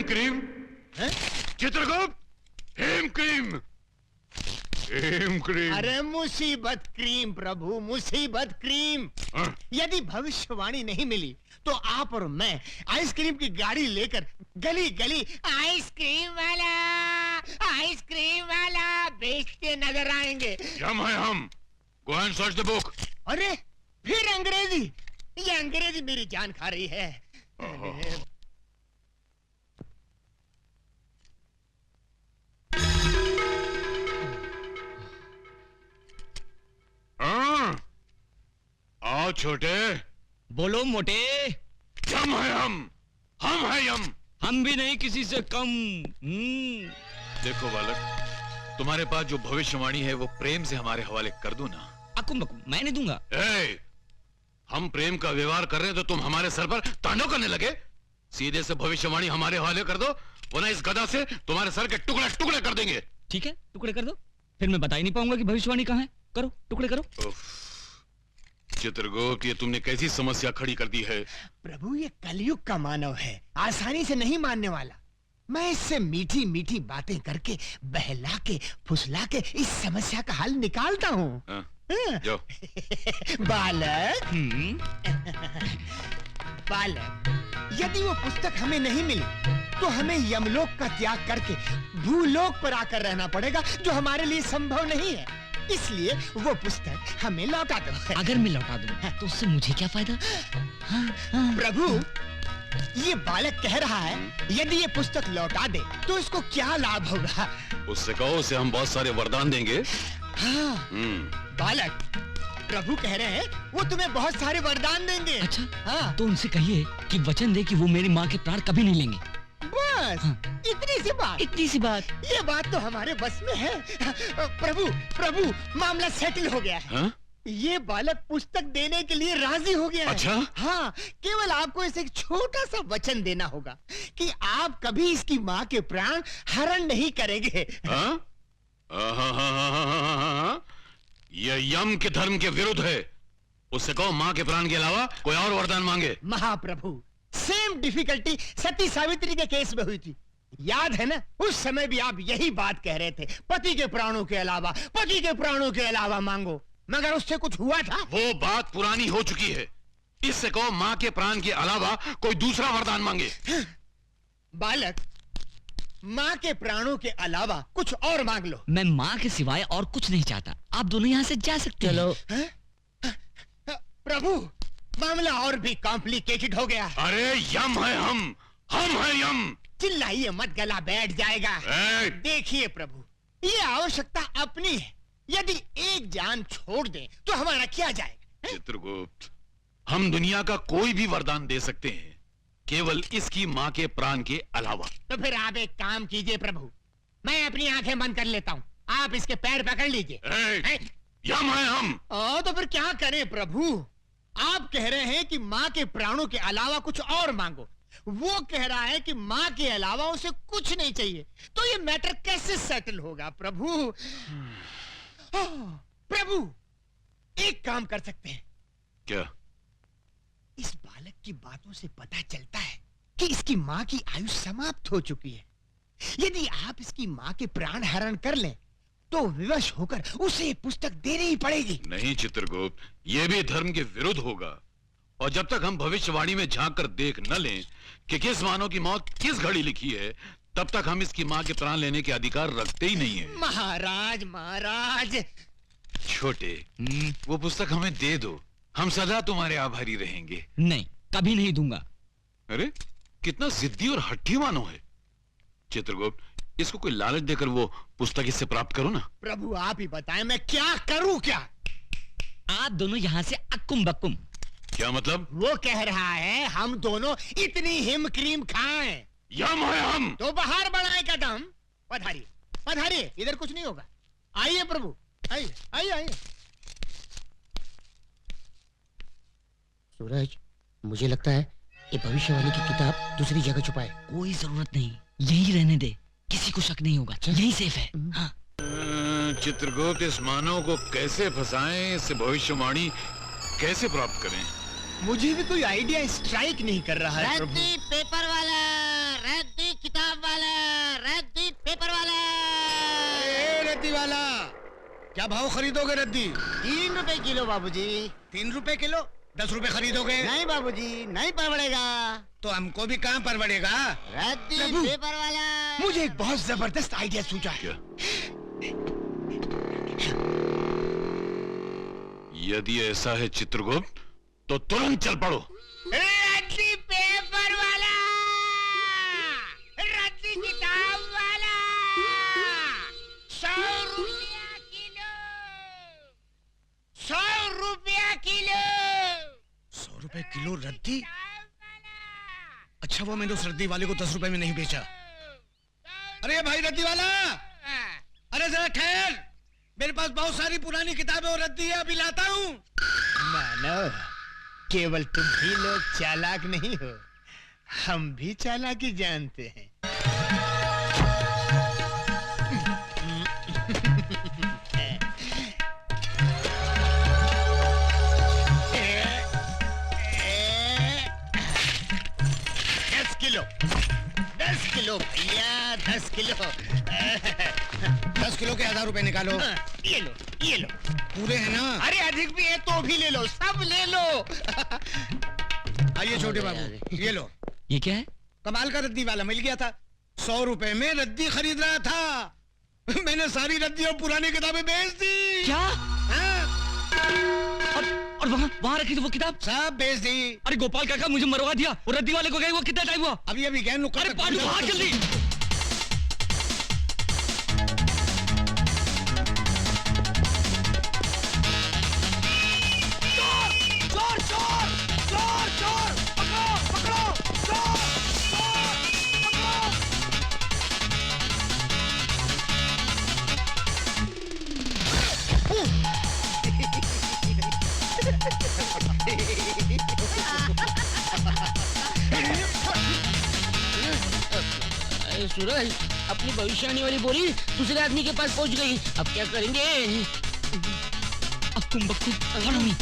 हेम cream. Chitragupta, हेम cream, हेम cream. अरे मुसीबत cream प्रभु, मुसीबत क्रीम। यदि भविष्यवाणी नहीं मिली तो आप और मैं आइसक्रीम की गाड़ी लेकर गली गली आइसक्रीम वाला बेचते नजर आएंगे। हम है हम। Go and search the book. अरे फिर अंग्रेजी, ये अंग्रेजी मेरी जान खा रही है। आओ छोटे। बोलो मोटे। हम है हम है हम भी नहीं किसी से कम। देखो बालक, तुम्हारे पास जो भविष्यवाणी है वो प्रेम से हमारे हवाले कर दो ना। अकुम बकुम मैं नहीं दूंगा। हम प्रेम का व्यवहार कर रहे हैं तो तुम हमारे सर पर तांडव करने लगे। सीधे से भविष्यवाणी हमारे हवाले कर दो, वरना इस गदा से तुम्हारे सर के टुकड़े टुकड़े कर देंगे। ठीक है, टुकड़े कर दो, फिर मैं बता ही नहीं पाऊंगा कि भविष्यवाणी कहाँ है। करो, टुकड़े करो। चित्रगुप्त, ये तुमने कैसी समस्या खड़ी कर दी है। प्रभु ये कलयुग का मानव है, आसानी से नहीं मानने वाला। मैं इससे मीठी मीठी बातें करके बहला के फुसला के इस समस्या का हल निकालता हूँ। जाओ। बालक, बालक, यदि वो पुस्तक हमें नहीं मिली तो हमें यमलोक का त्याग करके भूलोक पर आकर रहना पड़ेगा, जो हमारे लिए संभव नहीं है। इसलिए वो पुस्तक हमें लौटा दो। अगर मैं लौटा दूं तो उससे मुझे क्या फायदा? प्रभु, ये बालक कह रहा है यदि ये पुस्तक लौटा दे तो इसको क्या लाभ होगा? उससे कहो उसे हम बहुत सारे वरदान देंगे। हाँ। बालक, प्रभु कह रहे हैं वो तुम्हें बहुत सारे वरदान देंगे। अच्छा, हाँ। तो उनसे कहिए कि वचन दे कि वो मेरी माँ के प्राण कभी नहीं लेंगे। बस हाँ। इतनी सी बात। इतनी सी बात। ये बात तो हमारे बस में है। प्रभु, मामला सेटल हो गया है। हाँ? ये बालक पुस्तक देने के लिए राजी हो गया है। अच्छा? हाँ, केवल आपको इसे एक छोटा सा वचन देना होगा कि आप कभी इसकी माँ के प्राण हरण नहीं करेंगे। हाँ? यह यम के धर्म के विरुद्ध है। उससे कहो माँ के प्राण के अलावा कोई और वरदान मांगे। महाप्रभु, सेम डिफिकल्टी सती सावित्री के केस में हुई थी, याद है ना? उस समय भी आप यही बात कह रहे थे, पति के प्राणों के अलावा मांगो, मगर उससे कुछ हुआ था? वो बात पुरानी हो चुकी है। इससे कहो माँ के प्राण के अलावा कोई दूसरा वरदान मांगे। बालक, माँ के प्राणों के अलावा कुछ और मांग लो। मैं माँ के सिवाय और कुछ नहीं चाहता। आप दोनों यहाँ से जा सकते हैं। चलो। प्रभु, मामला और भी कॉम्प्लिकेटेड हो गया। अरे यम है हम है यम। चिल्लाइए मत, गला बैठ जाएगा। देखिए प्रभु, ये आवश्यकता अपनी है। यदि एक जान छोड़ दें तो हमारा क्या जाएगा? चित्रगुप्त, हम दुनिया का कोई भी वरदान दे सकते हैं, केवल इसकी माँ के प्राण के अलावा। तो फिर आप एक काम कीजिए प्रभु, मैं अपनी आंखें बंद कर लेता हूँ, आप इसके पैर पकड़ लीजिए। यम है हम। तो फिर क्या करें प्रभु? आप कह रहे हैं कि माँ के प्राणों के अलावा कुछ और मांगो, वो कह रहा है कि माँ के अलावा उसे कुछ नहीं चाहिए, तो ये मैटर कैसे सेटल होगा प्रभु? प्रभु, एक काम कर सकते हैं। क्या? इस बालक की बातों से पता चलता है कि इसकी माँ की आयु समाप्त हो चुकी है। यदि आप इसकी माँ के प्राण हरण कर लें तो विवश होकर उसे पुस्तक देनी ही पड़ेगी। नहीं चित्रगुप्त, यह भी धर्म के विरुद्ध होगा। और जब तक हम भविष्यवाणी में झांक कर देख न लें कि किस मानव की मौत किस घड़ी लिखी है, तब तक हम इसकी माँ के प्राण लेने के अधिकार रखते ही नहीं है। महाराज छोटे, वो पुस्तक हमें दे दो, हम सदा तुम्हारे आभारी रहेंगे। नहीं, कभी नहीं दूंगा। अरे कितना जिद्दी और हट्टी मानो है। चित्रगुप्त, इसको कोई लालच देकर वो पुस्तक इससे प्राप्त करो ना। प्रभु आप ही बताएं, मैं क्या करूं? क्या आप दोनों यहाँ से अक्कुम बक्कुम। क्या मतलब? वो कह रहा है हम दोनों इतनी हिम क्रीम खाएं। यम है हम। तो बाहर बढ़ाए कदम। पधारिए पधारिए, इधर कुछ नहीं होगा। आइए प्रभु, आइए आइए आइए। सूरज, मुझे लगता है ये भविष्यवाणी की किताब दूसरी जगह छुपाए। कोई जरूरत नहीं, यही रहने दे, किसी को शक नहीं होगा, यही सेफ है। हाँ। चित्रगुप्त, इस मानव को कैसे फंसाएं, इससे भविष्यवाणी कैसे प्राप्त करें? मुझे भी कोई आइडिया स्ट्राइक नहीं कर रहा है प्रभु। पेपर वाला, रद्दी किताब रद्दी वाला, क्या भाव खरीदोगे रद्दी? 3 रुपए किलो बाबूजी। 3 रुपए किलो? 10 रुपए खरीदोगे? नहीं बाबूजी, नहीं परवड़ेगा। तो हमको भी कहाँ परवड़ेगा? रद्दी प्रभु, पेपर वाला। मुझे एक बहुत जबरदस्त आइडिया सूझा है। क्या? यदि ऐसा है चित्रगुप्त, तो तुरंत चल पड़ो। रद्दी पेपर वाला, रद्दी किताब वाला, 100 रुपया किलो, 100 रुपया किलो। 100 रुपए किलो रद्दी? अच्छा वो मैंने उस रद्दी वाले को 10 रुपए में नहीं बेचा। अरे भाई रद्दी वाला, अरे जरा ठहर, मेरे पास बहुत सारी पुरानी किताबें और रद्दी है, अभी लाता हूँ। मानव, केवल तुम ही लोग चालाक नहीं हो, हम भी चालाकी जानते हैं। किलो 10 किलो भैया, 10 किलो। 10 किलो के 1000 रुपए निकालो। ये लो, ये लो। पूरे हैं ना? अरे अधिक भी है तो भी ले लो, सब ले लो। आइए छोटे बाबू, ये लो। ये क्या है? कमाल का रद्दी वाला मिल गया था, 100 रुपए में रद्दी खरीद रहा था। मैंने सारी रद्दी और पुरानी किताबें बेच दी। क्या? हाँ? और वहाँ रखी थी वो किताब? सब बेच दी। अरे गोपाल काका मुझे मरवा दिया। वो रद्दी वाले को गए वो कितना टाइम हुआ? अभी अभी गए नुक्कड़ अरे तक पांडु पहुंचा। भाग जल्दी। अरे सूरज, अपनी भविष्यवाणी वाली बोरी दूसरे आदमी के पास पहुंच गई। अब क्या करेंगे? अब तुम बच्चे follow me।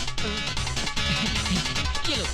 चलो।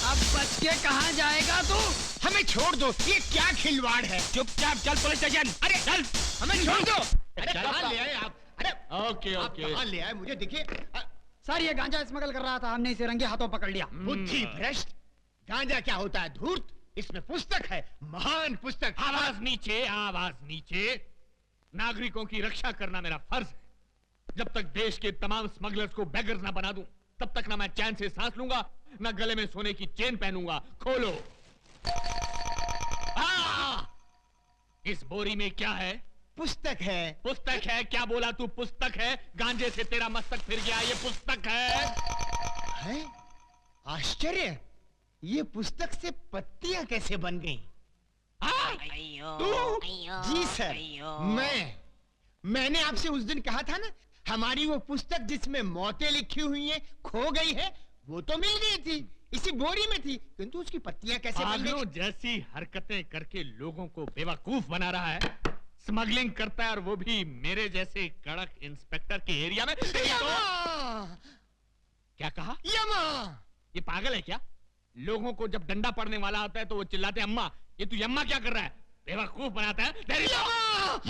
अब बच के कहाँ जाएगा तू? हमें छोड़ दो, ये क्या खिलवाड़ है? चुपचाप चल पुलिस स्टेशन। अरे चल, हमें छोड़ दो। अरे कहाँ ले आए आप? अरे ओके आप ओके कहाँ ले आए? मुझे देखिए। सर ये गांजा स्मगल कर रहा था, हमने इसे रंगे हाथों पकड़ लिया। बुद्धि भ्रष्ट। गांजा क्या होता है? धूर्त। इसमें पुस्तक है, महान पुस्तक। आवाज नीचे, आवाज नीचे। नागरिकों की रक्षा करना मेरा फर्ज है। जब तक देश के तमाम स्मगलर्स को बेगर्स ना बना दूं, तब तक ना मैं चैन से सांस लूंगा, ना गले में सोने की चेन पहनूंगा। खोलो। इस बोरी में क्या है? पुस्तक है। पुस्तक है? क्या बोला तू? पुस्तक है? गांजे से तेरा मस्तक फिर गया, ये पुस्तक है। है? आश्चर्य, ये पुस्तक से पत्तियां कैसे बन गईं? तू? जी सर, मैंने आपसे उस दिन कहा था ना, हमारी वो पुस्तक जिसमें मौतें लिखी हुई हैं खो गई है, वो तो मिल गई थी, इसी बोरी में थी, किंतु उसकी पत्तियां कैसे बन गई? पागलों जैसी हरकतें करके लोगों को बेवकूफ बना रहा है। स्मगलिंग करता है, और वो भी मेरे जैसे कड़क इंस्पेक्टर के एरिया में। क्या कहा? यमा! ये पागल है क्या? लोगों को जब डंडा पड़ने वाला होता है तो वो चिल्लाते हैं अम्मा। ये तू यम्मा क्या कर रहा है? बेवकूफ बनाता है। तेरी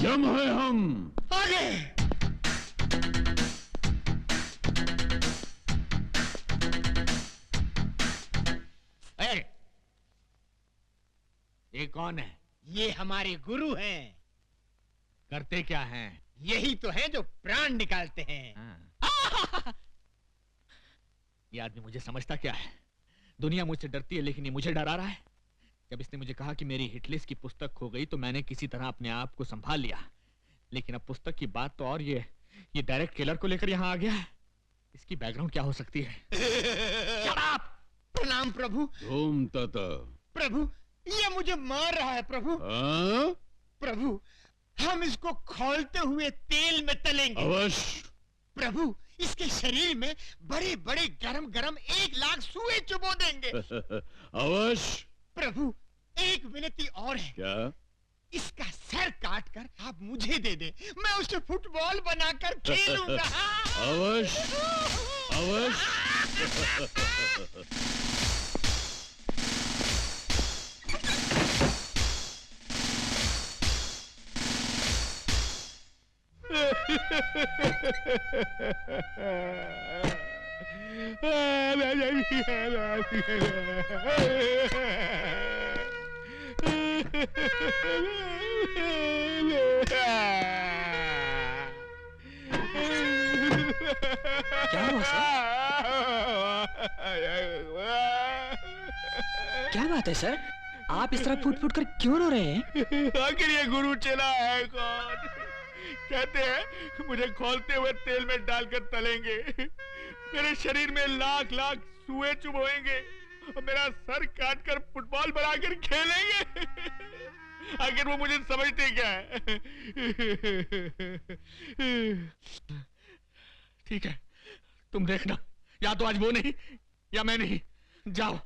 यम है हम। आगे! ये कौन है? ये हमारे गुरु हैं। करते क्या हैं? यही तो है जो प्राण निकालते हैं। ये आदमी मुझे समझता क्या है? दुनिया मुझसे डरती है, लेकिन ये मुझे डरा रहा है। जब इसने मुझे कहा कि मेरी हिटलिस्ट की पुस्तक खो गई, तो मैंने किसी तरह अपने आप को संभाल लिया। लेकिन अब पुस्तक की बात तो और ये डायरेक्ट किलर को लेकर यहाँ आ गया है। इसकी बैकग्राउंड क्या हो सकती है? प्रणाम प्रभु। धूम तता। प्रभु, ये मुझे मार रहा है प्रभु। प्रभु, हम इसको खौलते हुए तेल में तलेंगे। अवश्य। प्रभु, इसके शरीर में बड़े बड़े गरम गरम 1 लाख सुए चुबो देंगे। अवश्य। प्रभु एक विनती और है। क्या? इसका सर काट कर आप मुझे दे दे, मैं उसे फुटबॉल बनाकर खेलूंगा। अवश्य अवश्य। क्या हुआ सर? क्या बात है सर? आप इस तरह फूट फूट कर क्यों रो रहे हैं? आखिर ये गुरु चला है कौन? कहते हैं मुझे खौलते हुए तेल में डालकर तलेंगे, मेरे शरीर में लाख लाख सुए चुभोएंगे और मेरा सर काट कर फुटबॉल बनाकर खेलेंगे। आखिर वो मुझे समझते क्या है? ठीक है, तुम देखना, या तो आज वो नहीं या मैं नहीं। जाओ,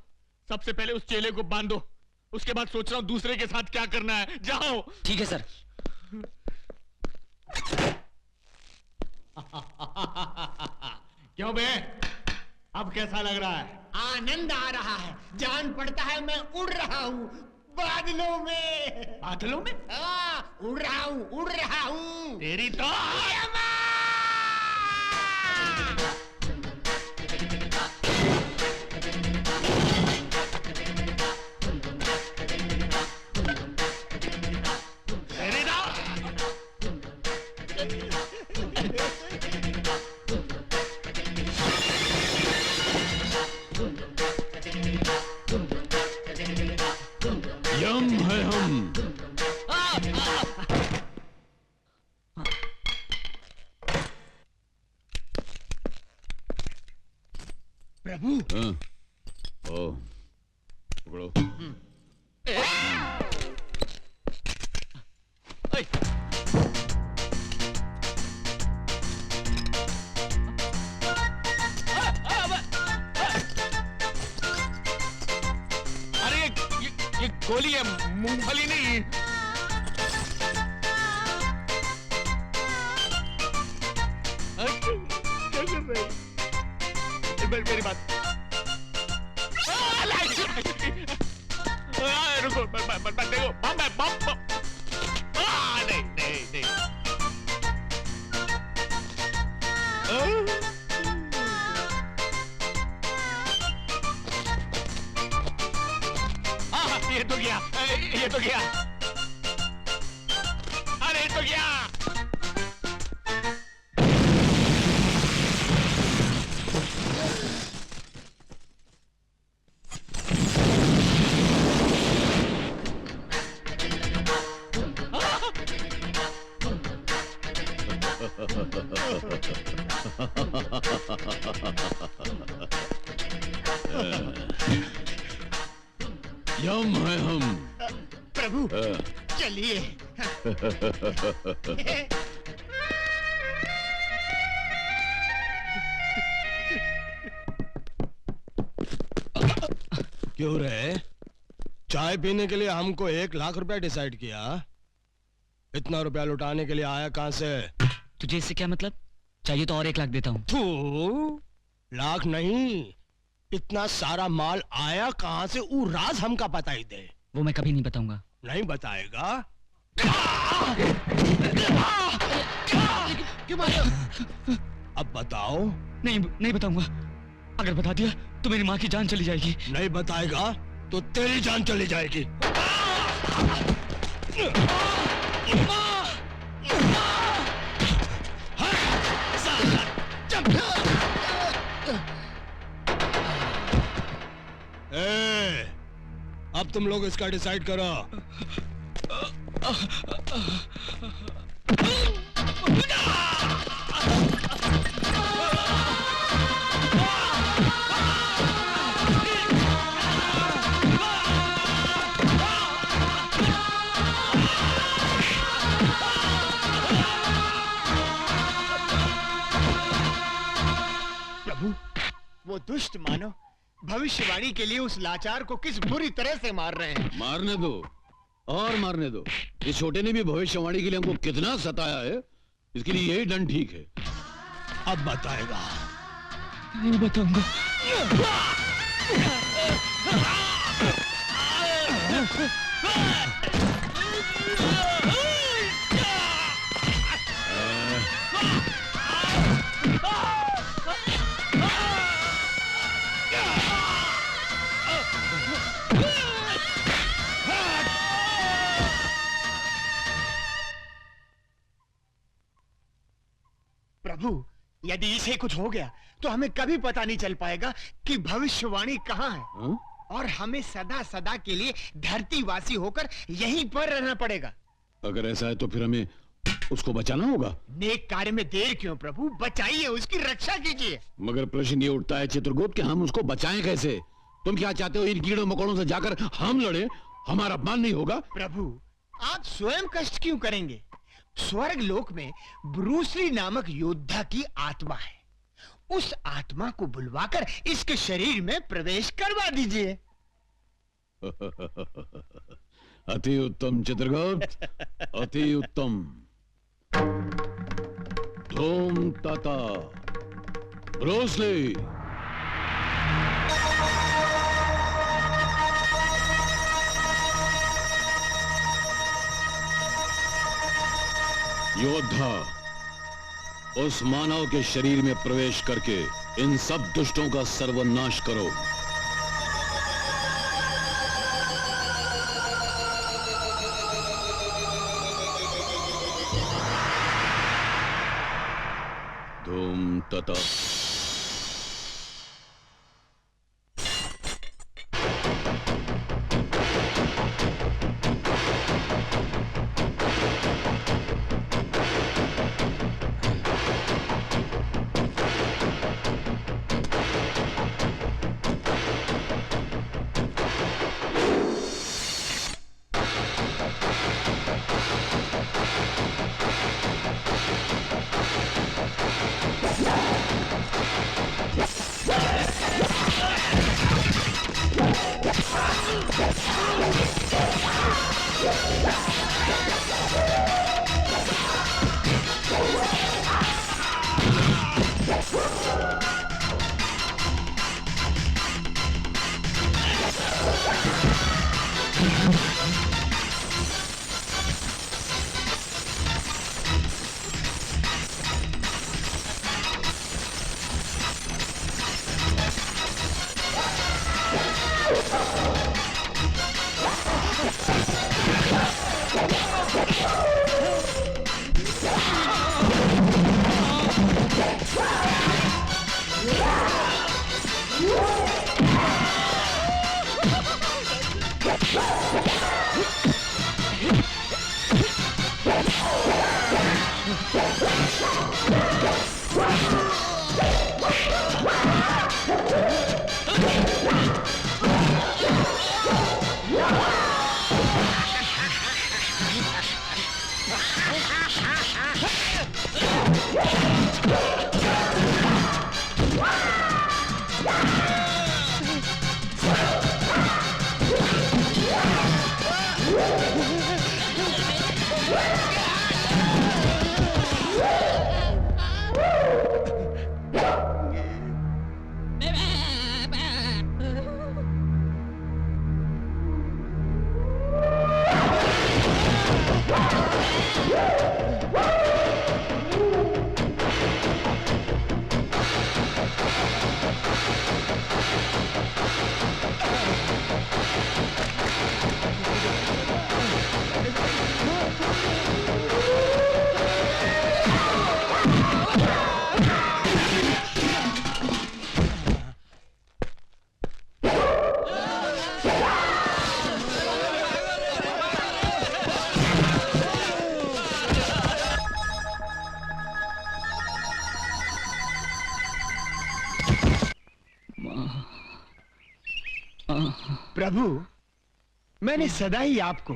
सबसे पहले उस चेले को बांधो, उसके बाद सोच रहा हूं दूसरे के साथ क्या करना है। जाओ। ठीक है सर। क्यों बे, अब कैसा लग रहा है? आनंद आ रहा है, जान पड़ता है मैं उड़ रहा हूँ बादलों में। बादलों में? उड़ रहा हूँ, उड़ रहा हूँ। तेरी तो यम है हम। प्रभु। हाँ। ओ, पकड़ो। अरे ये गोली है, मूंगफली नहीं। क्या कर रहे हैं? मेरी बात रुको, देखो बम है, बम। नहीं नहीं नहीं। ये तो गया, ये तो गया। अरे ये तो गया। यम है हम। प्रभु चलिए। क्यों रे? चाय पीने के लिए हमको 1,00,000 रुपया डिसाइड किया, इतना रुपया लुटाने के लिए आया कहां से? तुझे इससे क्या मतलब? चाहिए तो और 1 लाख देता हूँ। तू लाख नहीं, इतना सारा माल आया कहां से? वो राज हमका बता ही दे। वो मैं कभी नहीं बताऊंगा। नहीं बताएगा? क्यों मारो? अब बताओ। नहीं बताऊंगा। अगर बता दिया तो मेरी माँ की जान चली जाएगी। नहीं बताएगा तो तेरी जान चली जाएगी। अब तुम लोग इसका डिसाइड करो। प्रभु वो दुष्ट मानव भविष्यवाणी के लिए उस लाचार को किस बुरी तरह से मार रहे हैं। मारने दो और मारने दो। इस छोटे ने भी भविष्यवाणी के लिए हमको कितना सताया है, इसके लिए यही दंड ठीक है। अब बताएगा। नहीं बताऊंगा। प्रभु, यदि इसे कुछ हो गया तो हमें कभी पता नहीं चल पाएगा कि भविष्यवाणी कहाँ है। हाँ? और हमें सदा सदा के लिए धरतीवासी होकर यहीं पर रहना पड़ेगा। अगर ऐसा है तो फिर हमें उसको बचाना होगा। नेक कार्य में देर क्यों प्रभु, बचाइए, उसकी रक्षा कीजिए। मगर प्रश्न ये उठता है चित्रगुप्त कि हम उसको बचाएं कैसे? तुम क्या चाहते हो, इन कीड़ों मकोड़ों से जाकर हम लड़े, हमारा अपमान नहीं होगा? प्रभु, आप स्वयं कष्ट क्यों करेंगे? स्वर्ग लोक में ब्रूसली नामक योद्धा की आत्मा है। उस आत्मा को बुलवाकर इसके शरीर में प्रवेश करवा दीजिए। अति उत्तम चित्रगुप्त, अति उत्तम। धूम तथा ब्रूसली। योद्धा, उस मानव के शरीर में प्रवेश करके इन सब दुष्टों का सर्वनाश करो। धूम तथा। प्रभु, मैंने सदा ही आपको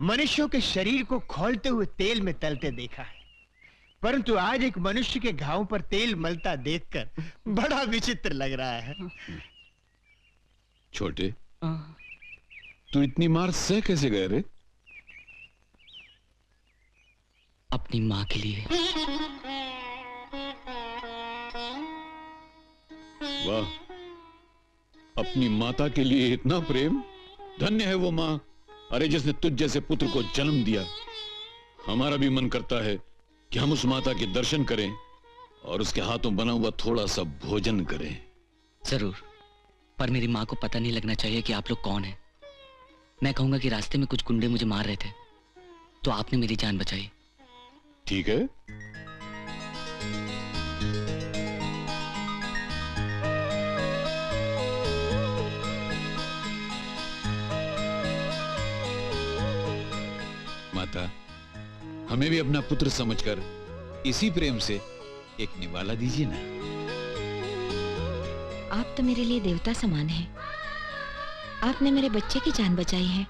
मनुष्यों के शरीर को खौलते हुए तेल में तलते देखा है, परंतु आज एक मनुष्य के घावों पर तेल मलता देखकर बड़ा विचित्र लग रहा है। छोटे, तू इतनी मार सह कैसे गए रे? अपनी माँ के लिए। वाह, अपनी माता के लिए इतना प्रेम। धन्य है वो माँ, अरे जिसने तुझ जैसे पुत्र को जन्म दिया। हमारा भी मन करता है कि हम उस माता के दर्शन करें और उसके हाथों बना हुआ थोड़ा सा भोजन करें। जरूर, पर मेरी माँ को पता नहीं लगना चाहिए कि आप लोग कौन हैं। मैं कहूंगा कि रास्ते में कुछ गुंडे मुझे मार रहे थे, तो आपने मेरी जान बचाई। ठीक है, माता, हमें भी अपना पुत्र समझकर इसी प्रेम से एक निवाला दीजिए ना। आप तो मेरे लिए देवता समान हैं। आपने मेरे बच्चे की जान बचाई है।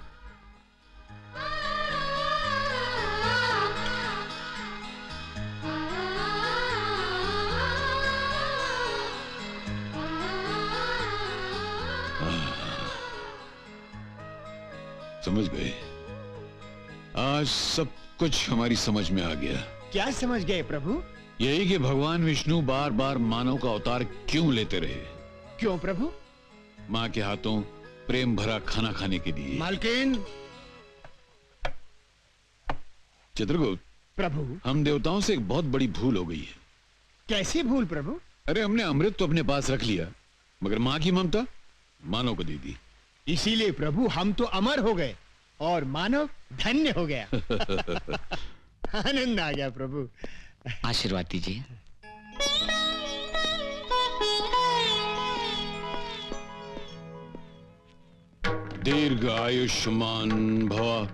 समझ गए, आज सब कुछ हमारी समझ में आ गया। क्या समझ गए प्रभु? यही कि भगवान विष्णु बार बार मानव का अवतार क्यों लेते रहे। क्यों प्रभु? माँ के हाथों प्रेम भरा खाना खाने के लिए। मालकिन, चित्रगुप्त, प्रभु हम देवताओं से एक बहुत बड़ी भूल हो गई है। कैसी भूल प्रभु? अरे हमने अमृत तो अपने पास रख लिया, मगर माँ की ममता मानव को दे दी। इसीलिए प्रभु हम तो अमर हो गए और मानव धन्य हो गया। आनंद आ गया प्रभु। आशीर्वाद दीजिए। दीर्घ आयुष्मान भव।